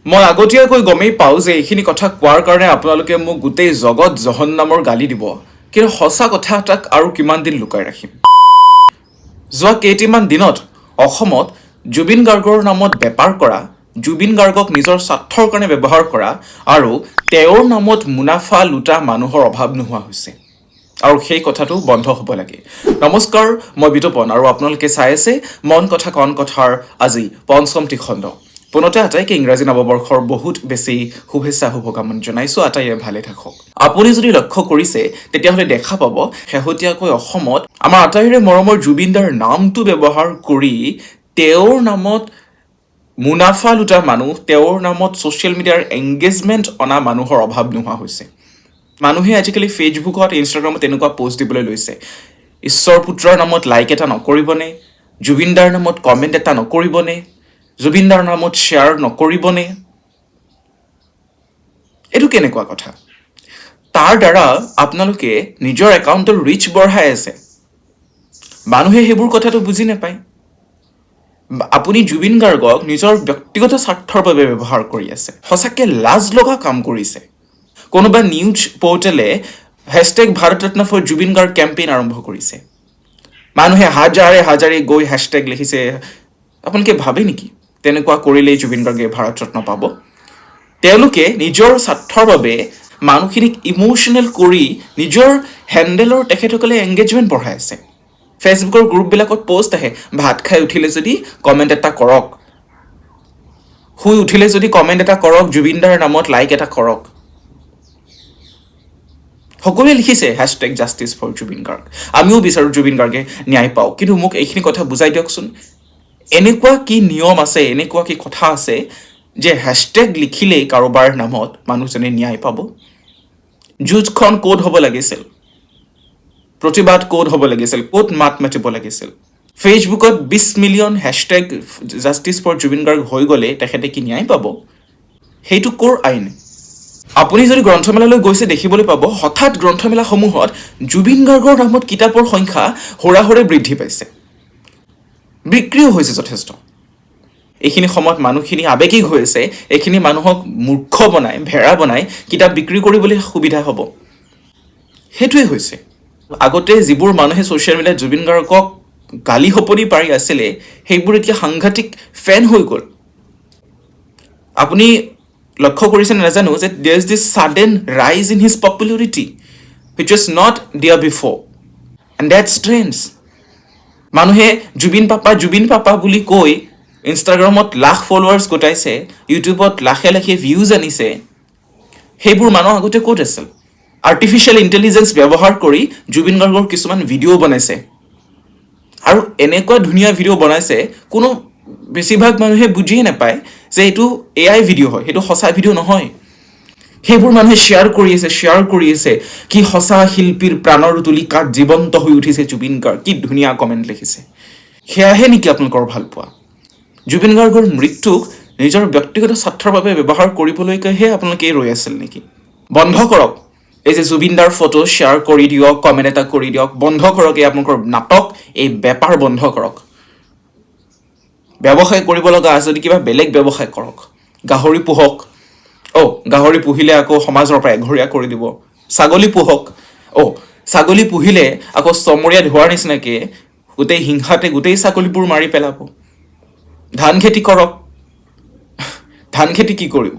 মই আগতীয়াকৈ গমেই পাওঁ যে এইখিনি কথা কোৱাৰ কাৰণে আপোনালোকে মোক গোটেই জগত জহন্নামৰ গালি দিব, কিন্তু সঁচা কথা এটাক আৰু কিমান দিন লুকাই ৰাখিম। যোৱা কেইটামান দিনত অসমত জুবিন গাৰ্গৰ নামত বেপাৰ কৰা, জুবিন গাৰ্গক নিজৰ স্বাৰ্থৰ কাৰণে ব্যৱহাৰ কৰা আৰু তেওঁৰ নামত মুনাফা লুটা মানুহৰ অভাৱ নোহোৱা হৈছে, আৰু সেই কথাটো বন্ধ হ'ব লাগে। নমস্কাৰ, মই বিতোপন আৰু আপোনালোকে চাই আছে মন কথা কণ কথাৰ আজি পঞ্চমটি খণ্ড। পোনতে আটাইকে ইংৰাজী নৱবৰ্ষৰ বহুত বেছি শুভেচ্ছা শুভকামনা জনাইছোঁ। আটাইয়ে ভালে থাকক। আপুনি যদি লক্ষ্য কৰিছে তেতিয়াহ'লে দেখা পাব শেহতীয়াকৈ অসমত আমাৰ আটাইৰে মৰমৰ জুবিনদাৰ নামটো ব্যৱহাৰ কৰি তেওঁৰ নামত মুনাফা লুটা মানুহ, তেওঁৰ নামত ছ'চিয়েল মিডিয়াৰ এংগেজমেণ্ট অনা মানুহৰ অভাৱ নোহোৱা হৈছে। মানুহে আজিকালি ফেচবুকত, ইনষ্টাগ্ৰামত এনেকুৱা পষ্ট দিবলৈ লৈছে, ঈশ্বৰ পুত্ৰৰ নামত লাইক এটা নকৰিবনে, জুবিনদাৰ নামত কমেণ্ট এটা নকৰিবনে, জুবিনদাৰ নামত শ্বেয়াৰ নকৰিবনে? এইটো কেনেকুৱা কথা? তাৰ দ্বাৰা আপোনালোকে নিজৰ একাউণ্টৰ ৰিচ বঢ়াই আছে। মানুহে সেইবোৰ কথাটো বুজি নাপায়। আপুনি জুবিন গাৰ্গক নিজৰ ব্যক্তিগত স্বাৰ্থৰ বাবে ব্যৱহাৰ কৰি আছে। সঁচাকৈ লাজ লগা কাম কৰিছে। কোনোবা নিউজ পৰ্টেলে hashtag Bharat Ratna for Zubeen Garg campaign আৰম্ভ কৰিছে। মানুহে হাজাৰে গৈ হেছটেগ লিখিছে। আপোনালোকে ভাবে নেকি তেনেকুৱা কৰিলেই জুবিন গাৰ্গে ভাৰতৰত্ন পাব? তেওঁলোকে নিজৰ স্বাৰ্থৰ বাবে মানুহখিনিক ইম'চনেল কৰি নিজৰ হেণ্ডেলৰ তেখেতসকলে এংগেজমেণ্ট বঢ়াই আছে। ফেচবুকৰ গ্ৰুপবিলাকত পষ্ট আহে, ভাত খাই উঠিলে যদি কমেণ্ট এটা কৰক, শুই উঠিলে যদি কমেণ্ট এটা কৰক, জুবিনদাৰ নামত লাইক এটা কৰক। সকলোৱে লিখিছে hashtag justice for Zubeen Garg. আমিও বিচাৰোঁ জুবিন গাৰ্গে ন্যায় পাওক, কিন্তু মোক এইখিনি কথা বুজাই দিয়কচোন। এনেকুৱা কি নিয়ম আছে, এনেকুৱা কি কথা আছে যে হেছটেগ লিখিলেই কাৰোবাৰ নামত মানুহজনে ন্যায় পাব? যুঁজখন ক'ত হ'ব লাগিছিল? প্ৰতিবাদ ক'ত হ'ব লাগিছিল? ক'ত মাত মাতিব লাগিছিল? ফেচবুকত 20 million hashtag justice for Zubeen Garg হৈ গ'লে তেখেতে কি ন্যায় পাব? সেইটো ক'ৰ আইন? আপুনি যদি গ্ৰন্থমেলালৈ গৈছে দেখিবলৈ পাব হঠাৎ গ্ৰন্থমেলাসমূহত জুবিন গাৰ্গৰ নামত কিতাপৰ সংখ্যা হোৰাহোৰে বৃদ্ধি পাইছে, বিক্ৰীও হৈছে যথেষ্ট। এইখিনি সময়ত মানুহখিনি আৱেগিক হৈ আছে। এইখিনি মানুহক মূৰ্খ বনাই, ভেড়া বনাই কিতাপ বিক্ৰী কৰিবলৈ সুবিধা হ'ব। সেইটোৱে হৈছে। আগতে যিবোৰ মানুহে ছ'চিয়েল মিডিয়াত জুবিন গাৰ্গক গালি সপনি পাৰি আছিলে, সেইবোৰ এতিয়া সাংঘাতিক ফেন হৈ গ'ল। আপুনি লক্ষ্য কৰিছে নাজানো যে there is this sudden rise in his popularity which was not there before, and that's strange. মানুহে জুবিন পাপা বুলি কৈ ইনষ্টাগ্ৰামত লাখ ফলোৱাৰ্ছ গোটাইছে, ইউটিউবত লাখে ভিউজ আনিছে। সেইবোৰ মানুহ আগতে ক'ত আছিল? আৰ্টিফিচিয়েল ইণ্টেলিজেঞ্চ ব্যৱহাৰ কৰি জুবিন গাৰ্গৰ কিছুমান ভিডিঅ' বনাইছে, আৰু এনেকুৱা ধুনীয়া ভিডিঅ' বনাইছে কোনো বেছিভাগ মানুহে বুজিয়ে নাপায় যে এইটো AI ভিডিঅ' হয়, সেইটো সঁচা ভিডিঅ' নহয়। সেইবোৰ মানুহে শ্বেয়াৰ কৰি আছে কি সঁচা শিল্পীৰ প্ৰাণৰ তুলিকাত জীৱন্ত হৈ উঠিছে জুবিন গাৰ্গ, কি ধুনীয়া কমেণ্ট লিখিছে। সেয়াহে নেকি আপোনালোকৰ ভাল পোৱা? জুবিন গাৰ্গৰ মৃত্যুক নিজৰ ব্যক্তিগত স্বাৰ্থৰ বাবে ব্যৱহাৰ কৰিবলৈকেহে আপোনালোকে ৰৈ আছিল নেকি? বন্ধ কৰক এই যে জুবিনদাৰ ফটো শ্বেয়াৰ কৰি দিয়ক, কমেণ্ট এটা কৰি দিয়ক। বন্ধ কৰক এই আপোনালোকৰ নাটক, এই বেপাৰ বন্ধ কৰক। ব্যৱসায় কৰিব লগা আছে যদি কিবা বেলেগ ব্যৱসায় কৰক। গাহৰি পোহক। গাহৰি পুহিলে আকৌ সমাজৰ পৰা এঘৰীয়া কৰি দিব। ছাগলী পোহক। ছাগলী পুহিলে আকৌ চমৰীয়া ধোৱাৰ নিচিনাকৈ গোটেই হিংসাতে গোটেই ছাগলীবোৰ মাৰি পেলাব। ধান খেতি কৰক। ধান খেতি কি কৰিব?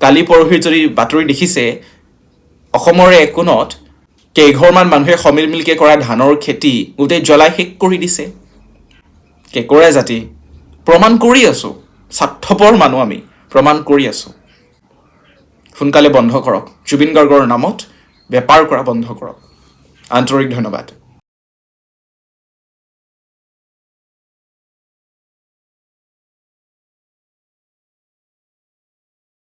কালি পৰহিৰ যদি বাতৰি দেখিছে, অসমৰে একোণত কেইঘৰমান মানুহে সমিলমিলকৈ কৰা ধানৰ খেতি গোটেই জ্বলাই শেষ কৰি দিছে। কেঁকোৰা জাতি প্ৰমাণ কৰি আছোঁ, স্বাৰ্থপৰ মানুহ আমি, প্ৰমাণ কৰি আছোঁ। সোনকালে বন্ধ কৰক। জুবিন গাৰ্গৰ নামত বেপাৰ কৰা বন্ধ কৰক। আন্তৰিক ধন্যবাদ।